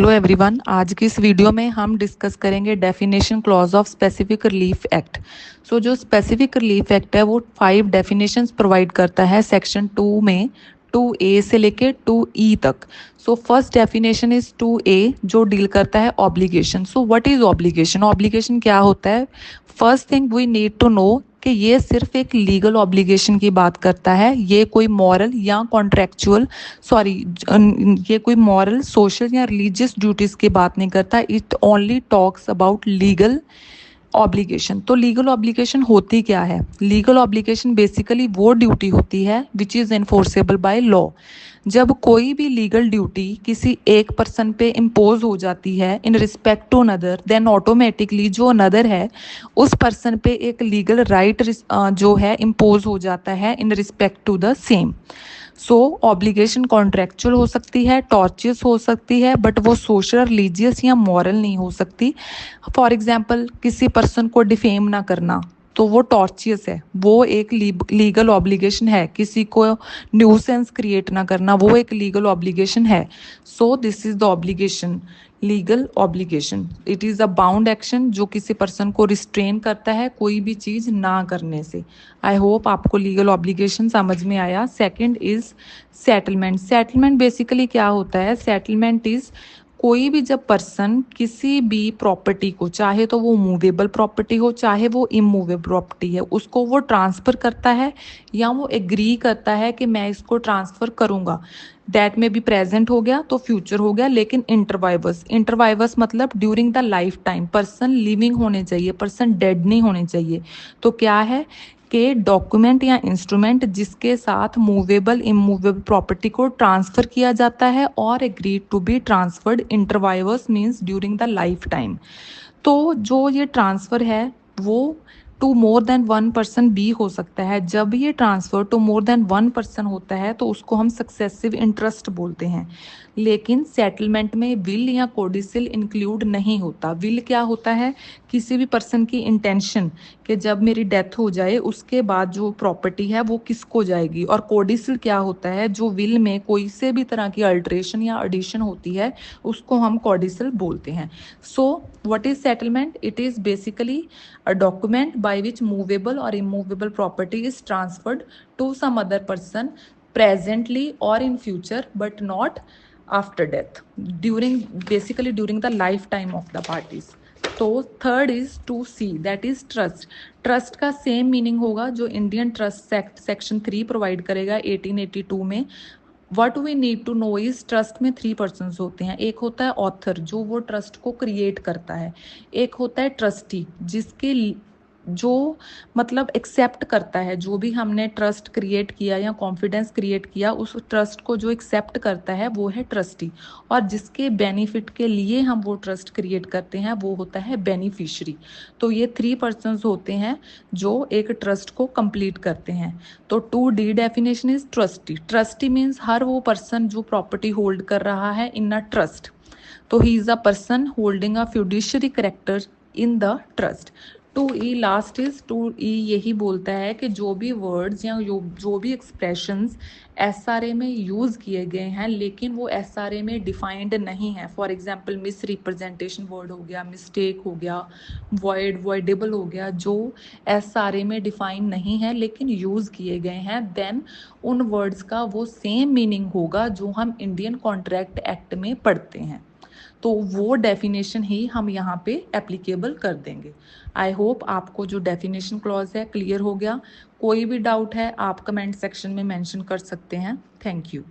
Hello everyone, आज की इस वीडियो में हम डिस्कस करेंगे definition clause of specific relief act. जो स्पेसिफिक रिलीफ एक्ट है वो 5 डेफिनेशंस प्रोवाइड करता है सेक्शन 2 में 2A से लेके 2E तक। फर्स्ट डेफिनेशन इज 2A जो डील करता है obligation. What is obligation? Obligation क्या होता है? First thing we need to know कि ये सिर्फ एक लीगल ऑब्लिगेशन की बात करता है, ये कोई मॉरल या कॉन्ट्रेक्चुअल ये कोई मॉरल, सोशल या रिलीजियस ड्यूटीज की बात नहीं करता। It only talks about legal obligation. तो लीगल ऑब्लिगेशन होती क्या है? लीगल ऑब्लिगेशन बेसिकली वो ड्यूटी होती है which is enforceable by law. जब कोई भी लीगल ड्यूटी किसी एक पर्सन पे इम्पोज हो जाती है in respect to another, then automatically जो अनदर है उस पर्सन पे एक लीगल राइट जो है इम्पोज हो जाता है in respect to the same. Obligation contractual हो सकती है, टॉर्चियस हो सकती है, बट वो सोशल, रिलीजियस या मॉरल नहीं हो सकती। फॉर एग्जाम्पल, किसी पर्सन को डिफेम ना करना तो वो टॉर्चियस है, वो एक लीगल ऑब्लिगेशन है। किसी को न्यूसेंस क्रिएट ना करना वो एक लीगल ऑब्लिगेशन है। This is the obligation, legal obligation. It is a bound action जो किसी पर्सन को रिस्ट्रेन करता है कोई भी चीज़ ना करने से। आई होप आपको लीगल ऑब्लिगेशन समझ में आया। Second is settlement. Settlement basically क्या होता है? सेटलमेंट इज कोई भी जब पर्सन किसी भी प्रॉपर्टी को, चाहे तो वो मूवेबल प्रॉपर्टी हो चाहे वो इमूवेबल प्रॉपर्टी है, उसको वो ट्रांसफ़र करता है या वो एग्री करता है कि मैं इसको ट्रांसफ़र करूँगा। दैट में भी प्रेजेंट हो गया तो फ्यूचर हो गया, लेकिन इंटरवाइवर्स, इंटरवाइवर्स मतलब during the life time person living होने चाहिए, पर्सन डेड नहीं होने चाहिए। तो क्या है के डॉक्यूमेंट या इंस्ट्रूमेंट जिसके साथ मूवेबल इमूवेबल प्रॉपर्टी को ट्रांसफर किया जाता है और agreed to be transferred inter vivos means during the lifetime. तो जो ये ट्रांसफ़र है वो to more than one person भी हो सकता है। जब ये transfer to more than one person होता है तो उसको हम सक्सेसिव इंटरेस्ट बोलते हैं। लेकिन सेटलमेंट में विल या कोडिसिल इंक्लूड नहीं होता। विल क्या होता है? किसी भी पर्सन की इंटेंशन कि जब मेरी डेथ हो जाए उसके बाद जो प्रॉपर्टी है वो किसको जाएगी। और कोडिसिल क्या होता है? जो विल में कोई से भी तरह की अल्ट्रेशन या एडिशन होती है उसको हम कोडिसिल बोलते हैं। What is settlement? It is basically a document by which movable or immovable property is transferred to some other person presently or in future, but not after death, during the lifetime of the parties. तो third is to see, that is trust. Trust का same meaning होगा जो Indian Trust Act section 3 provide करेगा 1882 में। What we need to know is trust में 3 person होते हैं। एक होता है ऑथर जो वो ट्रस्ट को क्रिएट करता है, एक होता है ट्रस्टी जिसके जो मतलब एक्सेप्ट करता है जो भी हमने ट्रस्ट क्रिएट किया या कॉन्फिडेंस क्रिएट किया उस ट्रस्ट को जो एक्सेप्ट करता है वो है ट्रस्टी। और जिसके बेनिफिट के लिए हम वो ट्रस्ट क्रिएट करते हैं वो होता है बेनिफिशरी। तो ये 3 पर्सन्स होते हैं जो एक ट्रस्ट को कंप्लीट करते हैं। तो 2D definition is trustee. Trustee means हर वो पर्सन जो प्रॉपर्टी होल्ड कर रहा है इन अ ट्रस्ट। तो he is a person holding a fiduciary character in the trust. 2E last is 2E यही बोलता है कि जो भी वर्ड्स या जो भी एक्सप्रेशंस SRA में यूज़ किए गए हैं लेकिन वो SRA में डिफाइंड नहीं है। For example miss representation word हो गया, मिस्टेक हो गया, वॉइडेबल हो गया, जो SRA में डिफाइन नहीं है लेकिन यूज़ किए गए हैं, देन उन वर्ड्स का वो सेम मीनिंग होगा जो हम इंडियन कॉन्ट्रैक्ट एक्ट में पढ़ते हैं। तो वो डेफिनेशन ही हम यहाँ पे एप्लीकेबल कर देंगे। आई होप आपको जो डेफिनेशन क्लॉज है क्लियर हो गया। कोई भी डाउट है आप कमेंट सेक्शन में मेंशन कर सकते हैं। Thank you.